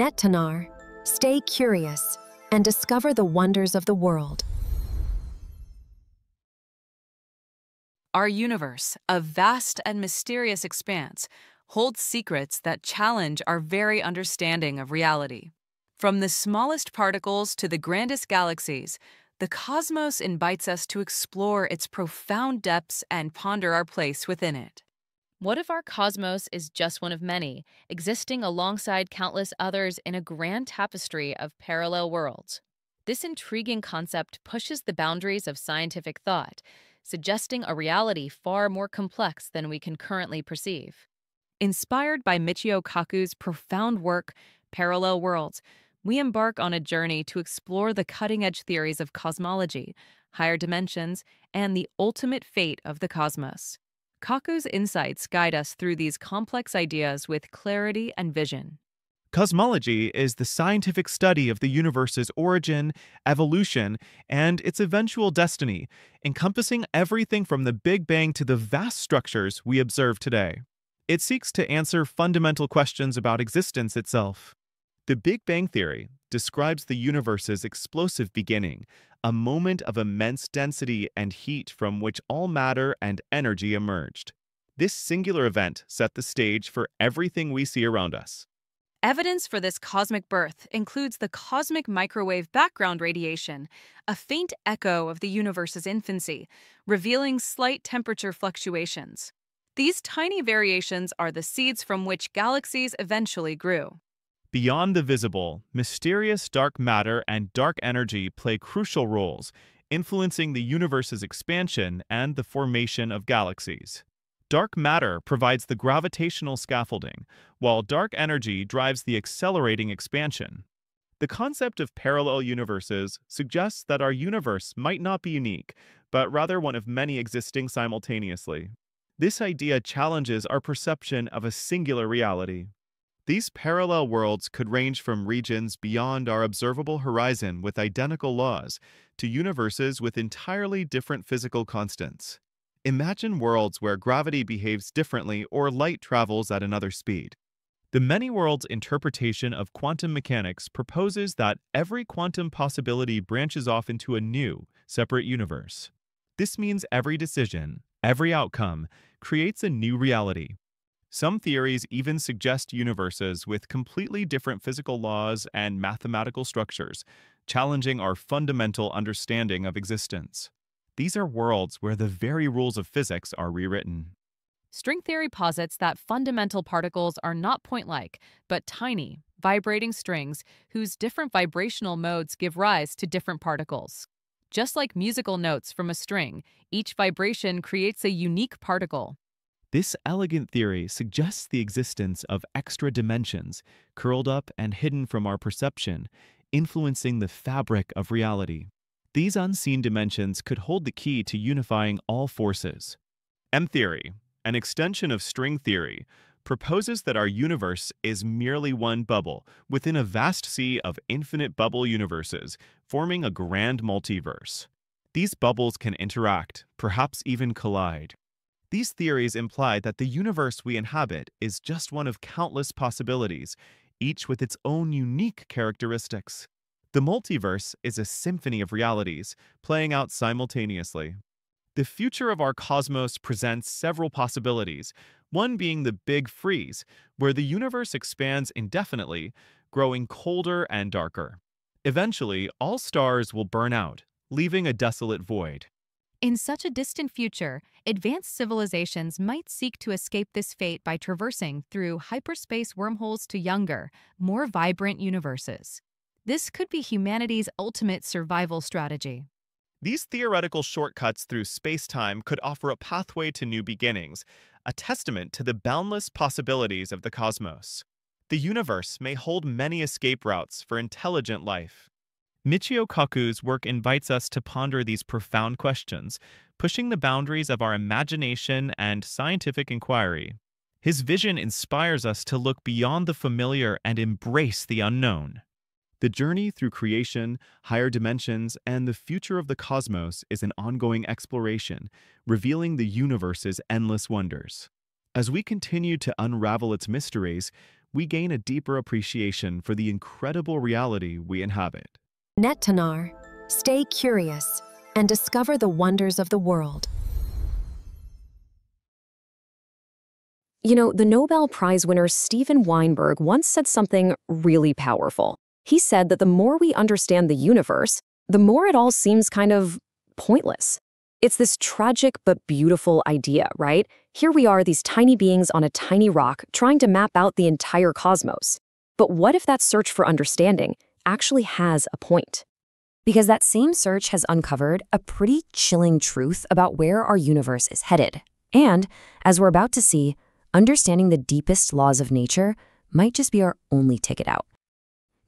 Nettanar, stay curious and discover the wonders of the world. Our universe, a vast and mysterious expanse, holds secrets that challenge our very understanding of reality. From the smallest particles to the grandest galaxies, the cosmos invites us to explore its profound depths and ponder our place within it. What if our cosmos is just one of many, existing alongside countless others in a grand tapestry of parallel worlds? This intriguing concept pushes the boundaries of scientific thought, suggesting a reality far more complex than we can currently perceive. Inspired by Michio Kaku's profound work, Parallel Worlds, we embark on a journey to explore the cutting-edge theories of cosmology, higher dimensions, and the ultimate fate of the cosmos. Kaku's insights guide us through these complex ideas with clarity and vision. Cosmology is the scientific study of the universe's origin, evolution, and its eventual destiny, encompassing everything from the Big Bang to the vast structures we observe today. It seeks to answer fundamental questions about existence itself. The Big Bang Theory describes the universe's explosive beginning, a moment of immense density and heat from which all matter and energy emerged. This singular event set the stage for everything we see around us. Evidence for this cosmic birth includes the cosmic microwave background radiation, a faint echo of the universe's infancy, revealing slight temperature fluctuations. These tiny variations are the seeds from which galaxies eventually grew. Beyond the visible, mysterious dark matter and dark energy play crucial roles, influencing the universe's expansion and the formation of galaxies. Dark matter provides the gravitational scaffolding, while dark energy drives the accelerating expansion. The concept of parallel universes suggests that our universe might not be unique, but rather one of many existing simultaneously. This idea challenges our perception of a singular reality. These parallel worlds could range from regions beyond our observable horizon with identical laws to universes with entirely different physical constants. Imagine worlds where gravity behaves differently or light travels at another speed. The many-worlds interpretation of quantum mechanics proposes that every quantum possibility branches off into a new, separate universe. This means every decision, every outcome, creates a new reality. Some theories even suggest universes with completely different physical laws and mathematical structures, challenging our fundamental understanding of existence. These are worlds where the very rules of physics are rewritten. String theory posits that fundamental particles are not point-like, but tiny, vibrating strings whose different vibrational modes give rise to different particles. Just like musical notes from a string, each vibration creates a unique particle. This elegant theory suggests the existence of extra dimensions, curled up and hidden from our perception, influencing the fabric of reality. These unseen dimensions could hold the key to unifying all forces. M-theory, an extension of string theory, proposes that our universe is merely one bubble within a vast sea of infinite bubble universes, forming a grand multiverse. These bubbles can interact, perhaps even collide. These theories imply that the universe we inhabit is just one of countless possibilities, each with its own unique characteristics. The multiverse is a symphony of realities, playing out simultaneously. The future of our cosmos presents several possibilities, one being the Big Freeze, where the universe expands indefinitely, growing colder and darker. Eventually, all stars will burn out, leaving a desolate void. In such a distant future, advanced civilizations might seek to escape this fate by traversing through hyperspace wormholes to younger, more vibrant universes. This could be humanity's ultimate survival strategy. These theoretical shortcuts through space-time could offer a pathway to new beginnings, a testament to the boundless possibilities of the cosmos. The universe may hold many escape routes for intelligent life. Michio Kaku's work invites us to ponder these profound questions, pushing the boundaries of our imagination and scientific inquiry. His vision inspires us to look beyond the familiar and embrace the unknown. The journey through creation, higher dimensions, and the future of the cosmos is an ongoing exploration, revealing the universe's endless wonders. As we continue to unravel its mysteries, we gain a deeper appreciation for the incredible reality we inhabit. Nettanar, stay curious and discover the wonders of the world. You know, the Nobel Prize winner Steven Weinberg once said something really powerful. He said that the more we understand the universe, the more it all seems kind of pointless. It's this tragic but beautiful idea, right? Here we are, these tiny beings on a tiny rock trying to map out the entire cosmos. But what if that search for understanding actually has a point? Because that same search has uncovered a pretty chilling truth about where our universe is headed. And, as we're about to see, understanding the deepest laws of nature might just be our only ticket out.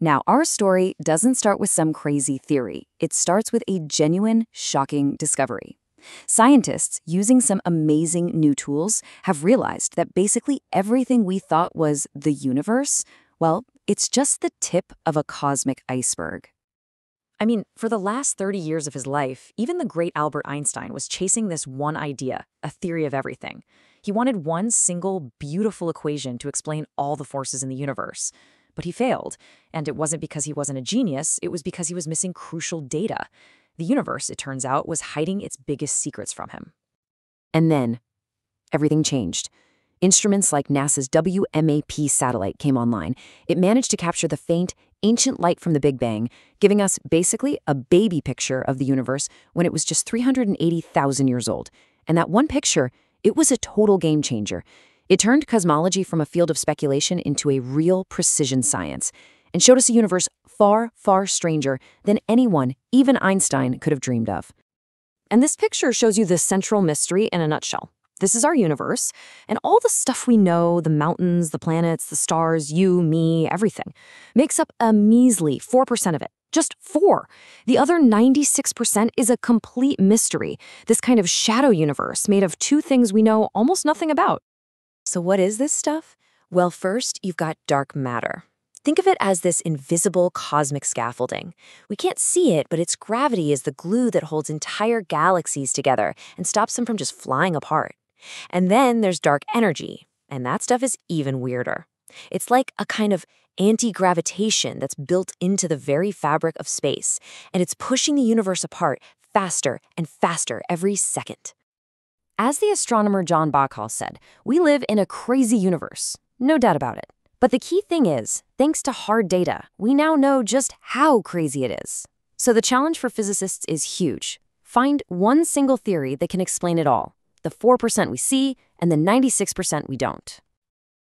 Now, our story doesn't start with some crazy theory. It starts with a genuine, shocking discovery. Scientists, using some amazing new tools, have realized that basically everything we thought was the universe, well, it's just the tip of a cosmic iceberg. I mean, for the last 30 years of his life, even the great Albert Einstein was chasing this one idea, a theory of everything. He wanted one single, beautiful equation to explain all the forces in the universe. But he failed, and it wasn't because he wasn't a genius, it was because he was missing crucial data. The universe, it turns out, was hiding its biggest secrets from him. And then, everything changed. Instruments like NASA's WMAP satellite came online. It managed to capture the faint, ancient light from the Big Bang, giving us basically a baby picture of the universe when it was just 380,000 years old. And that one picture, it was a total game changer. It turned cosmology from a field of speculation into a real precision science and showed us a universe far, far stranger than anyone, even Einstein, could have dreamed of. And this picture shows you the central mystery in a nutshell. This is our universe, and all the stuff we know, the mountains, the planets, the stars, you, me, everything, makes up a measly 4% of it. Just 4. The other 96% is a complete mystery, this kind of shadow universe made of two things we know almost nothing about. So what is this stuff? Well, first, you've got dark matter. Think of it as this invisible cosmic scaffolding. We can't see it, but its gravity is the glue that holds entire galaxies together and stops them from just flying apart. And then there's dark energy, and that stuff is even weirder. It's like a kind of anti-gravitation that's built into the very fabric of space, and it's pushing the universe apart faster and faster every second. As the astronomer John Bacall said, we live in a crazy universe, no doubt about it. But the key thing is, thanks to hard data, we now know just how crazy it is. So the challenge for physicists is huge. Find one single theory that can explain it all, the 4% we see and the 96% we don't.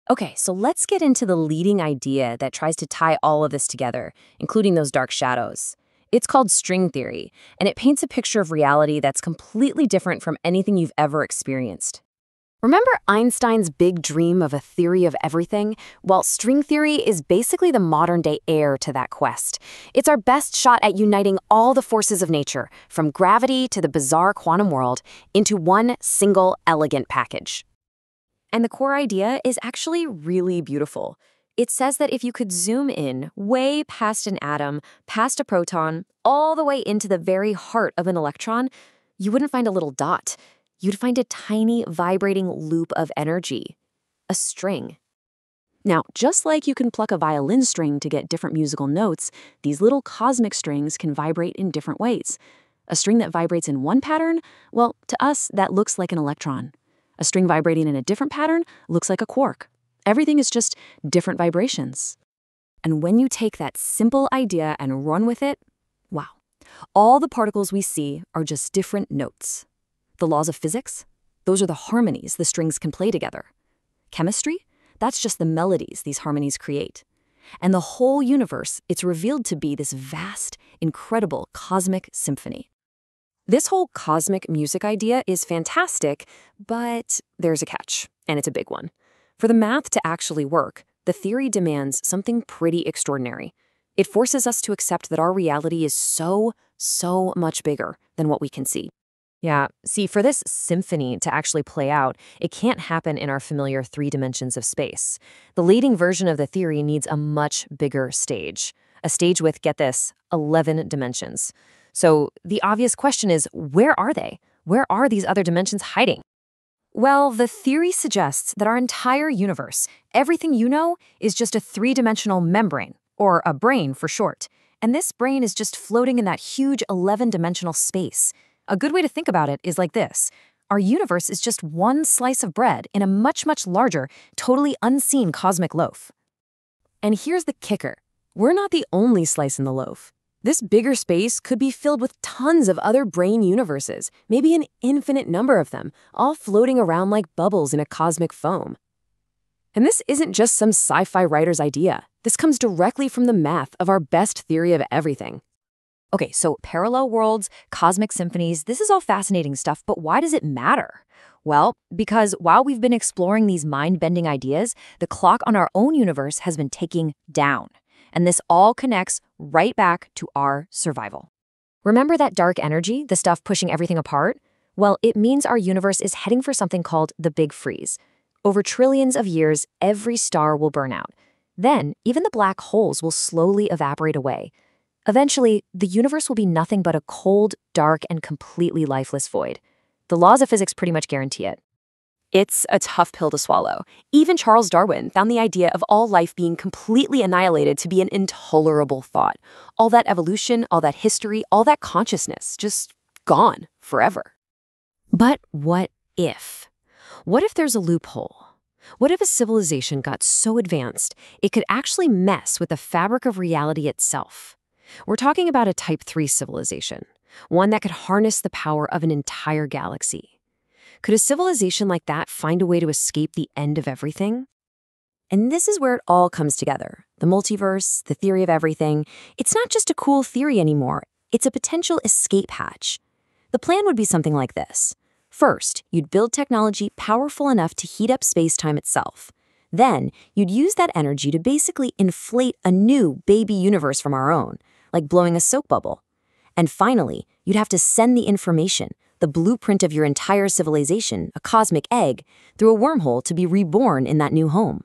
Okay, so let's get into the leading idea that tries to tie all of this together, including those dark shadows. It's called string theory, and it paints a picture of reality that's completely different from anything you've ever experienced. Remember Einstein's big dream of a theory of everything? Well, string theory is basically the modern-day heir to that quest. It's our best shot at uniting all the forces of nature, from gravity to the bizarre quantum world, into one single elegant package. And the core idea is actually really beautiful. It says that if you could zoom in way past an atom, past a proton, all the way into the very heart of an electron, you wouldn't find a little dot. You'd find a tiny vibrating loop of energy, a string. Now, just like you can pluck a violin string to get different musical notes, these little cosmic strings can vibrate in different ways. A string that vibrates in one pattern, well, to us, that looks like an electron. A string vibrating in a different pattern looks like a quark. Everything is just different vibrations. And when you take that simple idea and run with it, wow, all the particles we see are just different notes. The laws of physics? Those are the harmonies the strings can play together. Chemistry? That's just the melodies these harmonies create. And the whole universe, it's revealed to be this vast, incredible cosmic symphony. This whole cosmic music idea is fantastic, but there's a catch, and it's a big one. For the math to actually work, the theory demands something pretty extraordinary. It forces us to accept that our reality is so much bigger than what we can see. Yeah, see, for this symphony to actually play out, it can't happen in our familiar 3 dimensions of space. The leading version of the theory needs a much bigger stage. A stage with, get this, 11 dimensions. So the obvious question is, where are they? Where are these other dimensions hiding? Well, the theory suggests that our entire universe, everything you know, is just a three-dimensional membrane, or a brain for short. And this brain is just floating in that huge 11-dimensional space. A good way to think about it is like this. Our universe is just one slice of bread in a much, much larger, totally unseen cosmic loaf. And here's the kicker. We're not the only slice in the loaf. This bigger space could be filled with tons of other brain universes, maybe an infinite number of them, all floating around like bubbles in a cosmic foam. And this isn't just some sci-fi writer's idea. This comes directly from the math of our best theory of everything. Okay, so parallel worlds, cosmic symphonies, this is all fascinating stuff, but why does it matter? Well, because while we've been exploring these mind-bending ideas, the clock on our own universe has been ticking down. And this all connects right back to our survival. Remember that dark energy, the stuff pushing everything apart? Well, it means our universe is heading for something called the Big Freeze. Over trillions of years, every star will burn out. Then, even the black holes will slowly evaporate away. Eventually, the universe will be nothing but a cold, dark, and completely lifeless void. The laws of physics pretty much guarantee it. It's a tough pill to swallow. Even Charles Darwin found the idea of all life being completely annihilated to be an intolerable thought. All that evolution, all that history, all that consciousness, just gone forever. But what if? What if there's a loophole? What if a civilization got so advanced it could actually mess with the fabric of reality itself? We're talking about a Type 3 civilization, one that could harness the power of an entire galaxy. Could a civilization like that find a way to escape the end of everything? And this is where it all comes together. The multiverse, the theory of everything. It's not just a cool theory anymore. It's a potential escape hatch. The plan would be something like this. First, you'd build technology powerful enough to heat up space-time itself. Then, you'd use that energy to basically inflate a new baby universe from our own, like blowing a soap bubble. And finally, you'd have to send the information, the blueprint of your entire civilization, a cosmic egg, through a wormhole to be reborn in that new home.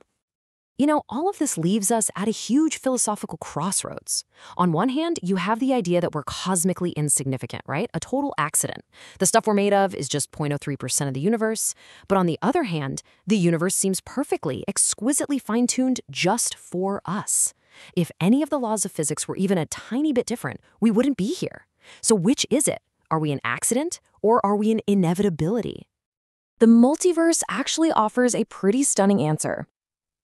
You know, all of this leaves us at a huge philosophical crossroads. On one hand, you have the idea that we're cosmically insignificant, right? A total accident. The stuff we're made of is just 0.03% of the universe. But on the other hand, the universe seems perfectly, exquisitely fine-tuned just for us. If any of the laws of physics were even a tiny bit different, we wouldn't be here. So which is it? Are we an accident, or are we an inevitability? The multiverse actually offers a pretty stunning answer.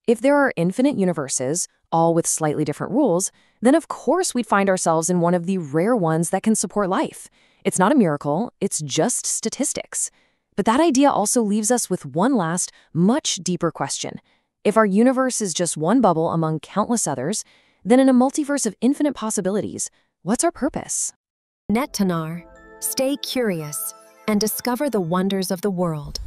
If there are infinite universes, all with slightly different rules, then of course we'd find ourselves in one of the rare ones that can support life. It's not a miracle, it's just statistics. But that idea also leaves us with one last, much deeper question. If our universe is just one bubble among countless others, then in a multiverse of infinite possibilities, what's our purpose? Net Tanar, stay curious and discover the wonders of the world.